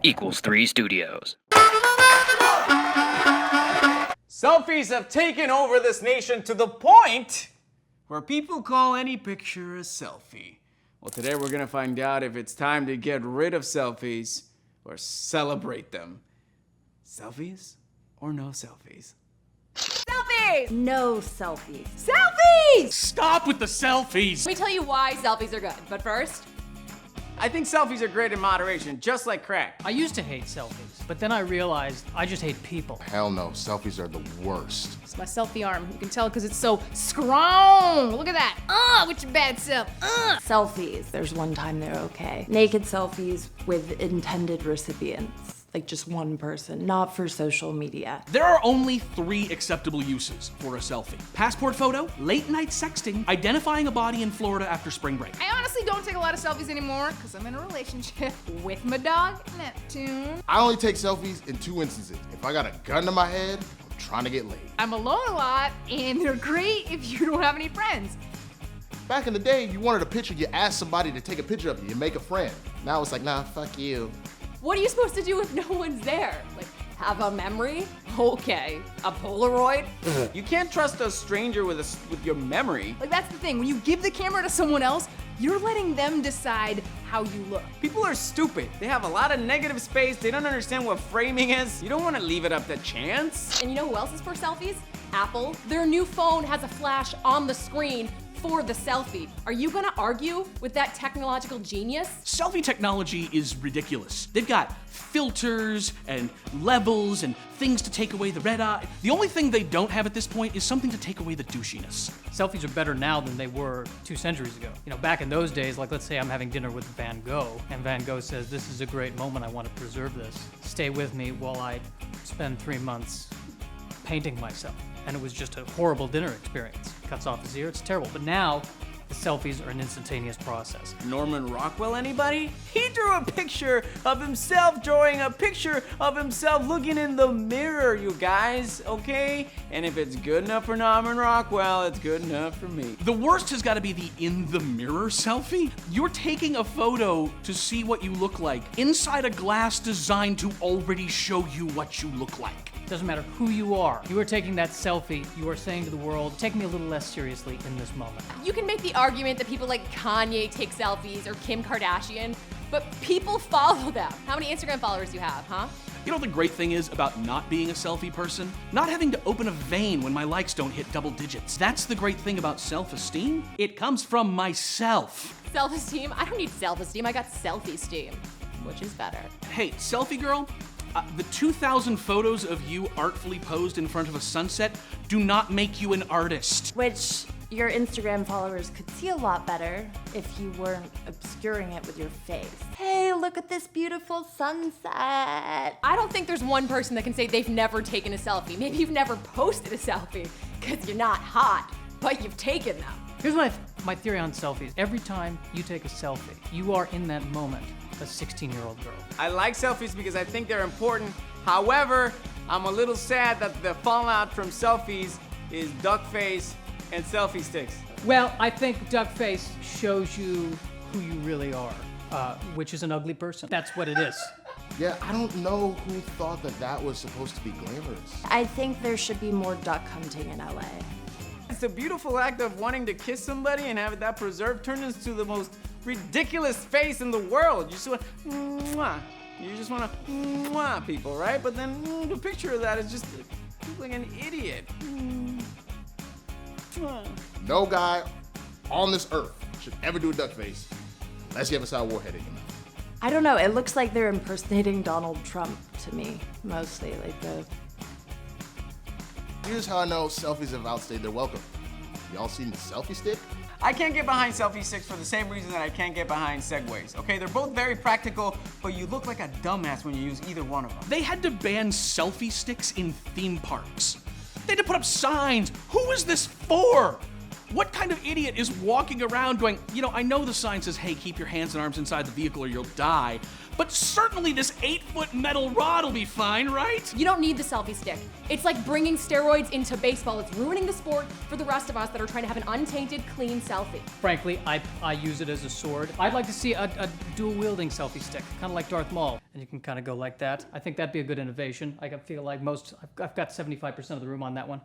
equals 3 studios. Selfies have taken over this nation to the point where people call any picture a selfie. Well, today we're gonna find out if it's time to get rid of selfies or celebrate them. Selfies or no selfies? Selfies! No selfies. Selfies! Stop with the selfies! Let me tell you why selfies are good, but first, I think selfies are great in moderation, just like crack. I used to hate selfies, but then I realized I just hate people. Hell no, selfies are the worst. it's my selfie arm. You can tell because it's so strong. Look at that. With your bad self. Selfies, there's one time they're okay. Naked selfies with intended recipients. Like just one person, not for social media. There are only 3 acceptable uses for a selfie. Passport photo, late night sexting, identifying a body in Florida after spring break. I honestly don't take a lot of selfies anymore because I'm in a relationship with my dog, Neptune. I only take selfies in 2 instances. If I got a gun to my head, I'm trying to get laid. I'm alone a lot, and they're great if you don't have any friends. Back in the day, you wanted a picture, you asked somebody to take a picture of you, you make a friend. Now it's like, nah, fuck you. What are you supposed to do if no one's there? Like, have a memory? Okay. A Polaroid? You can't trust a stranger with your memory. Like, that's the thing. When you give the camera to someone else, you're letting them decide how you look. People are stupid. They have a lot of negative space. They don't understand what framing is. You don't want to leave it up to chance. And you know who else is for selfies? Apple. Their new phone has a flash on the screen for the selfie. Are you gonna argue with that technological genius? Selfie technology is ridiculous. They've got filters and levels and things to take away the red eye. The only thing they don't have at this point is something to take away the douchiness. Selfies are better now than they were 2 centuries ago. You know, back in those days, like let's say I'm having dinner with Van Gogh, and Van Gogh says, "This is a great moment, I want to preserve this. Stay with me while I spend 3 months painting myself." And it was just a horrible dinner experience. Cuts off his ear, it's terrible. But now, the selfies are an instantaneous process. Norman Rockwell, anybody? He drew a picture of himself drawing a picture of himself looking in the mirror, you guys, okay? And if it's good enough for Norman Rockwell, it's good enough for me. The worst has got to be the in the mirror selfie. You're taking a photo to see what you look like inside a glass designed to already show you what you look like. Doesn't matter who you are taking that selfie, you are saying to the world, take me a little less seriously in this moment. You can make the argument that people like Kanye take selfies or Kim Kardashian, but people follow them. How many Instagram followers do you have, huh? You know what the great thing is about not being a selfie person? Not having to open a vein when my likes don't hit double digits. That's the great thing about self-esteem. It comes from myself. Self-esteem? I don't need self-esteem, I got selfie-esteem, which is better. Hey, selfie girl, the 2,000 photos of you artfully posed in front of a sunset do not make you an artist. Which your Instagram followers could see a lot better if you weren't obscuring it with your face. Hey, look at this beautiful sunset. I don't think there's one person that can say they've never taken a selfie. Maybe you've never posted a selfie because you're not hot, but you've taken them. Here's my theory on selfies. Every time you take a selfie, you are in that moment a 16-year-old girl. I like selfies because I think they're important. However, I'm a little sad that the fallout from selfies is duck face and selfie sticks. Well, I think duck face shows you who you really are, which is an ugly person. That's what it is. Yeah, I don't know who thought that was supposed to be glamorous. I think there should be more duck hunting in LA. It's a beautiful act of wanting to kiss somebody and have that preserved turn into the most ridiculous face in the world. You just want mwah. You just want to mwah people, right? But then the picture of that is just like an idiot. No guy on this earth should ever do a duck face unless you have a sour warhead in your mouth. I don't know, it looks like they're impersonating Donald Trump to me, mostly. Like the... Here's how I know selfies have outstayed their welcome. Y'all seen the selfie stick? I can't get behind selfie sticks for the same reason that I can't get behind segways, okay? They're both very practical, but you look like a dumbass when you use either one of them. They had to ban selfie sticks in theme parks. They had to put up signs. Who is this for? What kind of idiot is walking around going, you know, I know the sign says, hey, keep your hands and arms inside the vehicle or you'll die, but certainly this 8-foot metal rod will be fine, right? You don't need the selfie stick. It's like bringing steroids into baseball. It's ruining the sport for the rest of us that are trying to have an untainted, clean selfie. Frankly, I use it as a sword. I'd like to see a dual-wielding selfie stick, kind of like Darth Maul. And you can kind of go like that. I think that'd be a good innovation. I feel like I've got 75% of the room on that one.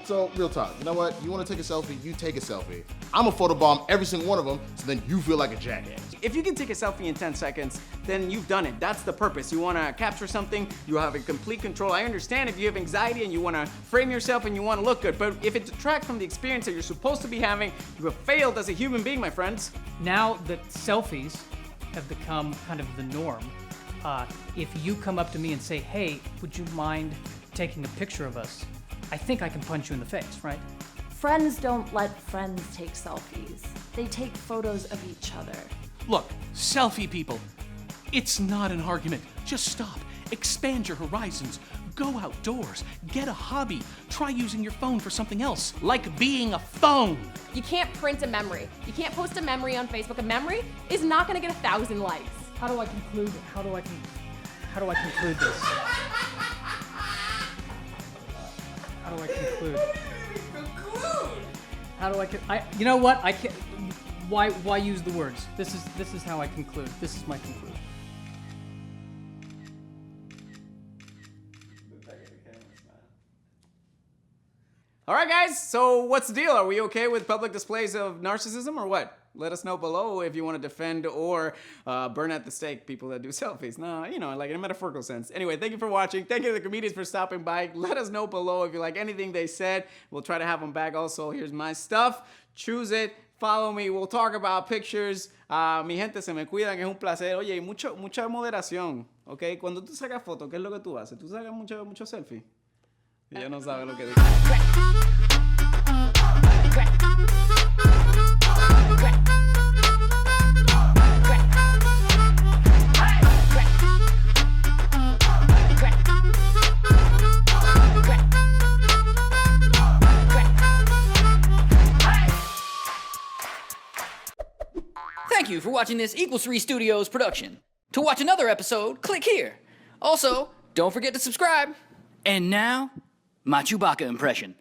So, real talk, you know what? You want to take a selfie, you take a selfie. I'm gonna photobomb every single one of them, so then you feel like a jackass. If you can take a selfie in 10 seconds, then you've done it. That's the purpose. You want to capture something, you have a complete control. I understand if you have anxiety and you want to frame yourself and you want to look good, but if it detracts from the experience that you're supposed to be having, you have failed as a human being, my friends. Now that selfies have become kind of the norm, if you come up to me and say, hey, would you mind taking a picture of us? I think I can punch you in the face, right? Friends don't let friends take selfies. They take photos of each other. Look, selfie people, it's not an argument. Just stop, expand your horizons, go outdoors, get a hobby, try using your phone for something else, like being a phone. You can't print a memory. You can't post a memory on Facebook. A memory is not gonna get 1,000 likes. How do I conclude this? How do I conclude? How do I you know what? I can't. Why use the words? This is how I conclude. This is my conclusion. All right, guys, so what's the deal? Are we okay with public displays of narcissism or what? Let us know below if you want to defend or burn at the stake people that do selfies. No, you know, like in a metaphorical sense. Anyway, thank you for watching. Thank you to the comedians for stopping by. Let us know below if you like anything they said. We'll try to have them back also. Here's my stuff. Choose it. Follow me. We'll talk about pictures. Mi gente, se me cuidan. Es un placer. Oye, mucha moderación. ¿Ok? Cuando tú sacas fotos, ¿qué es lo que tú haces? ¿Tú sacas mucho selfie? Ella no sabe lo que dice. Thank you for watching this Equals3 Studios production. To watch another episode, click here. Also, don't forget to subscribe. And now, my Chewbacca impression.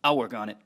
I'll work on it.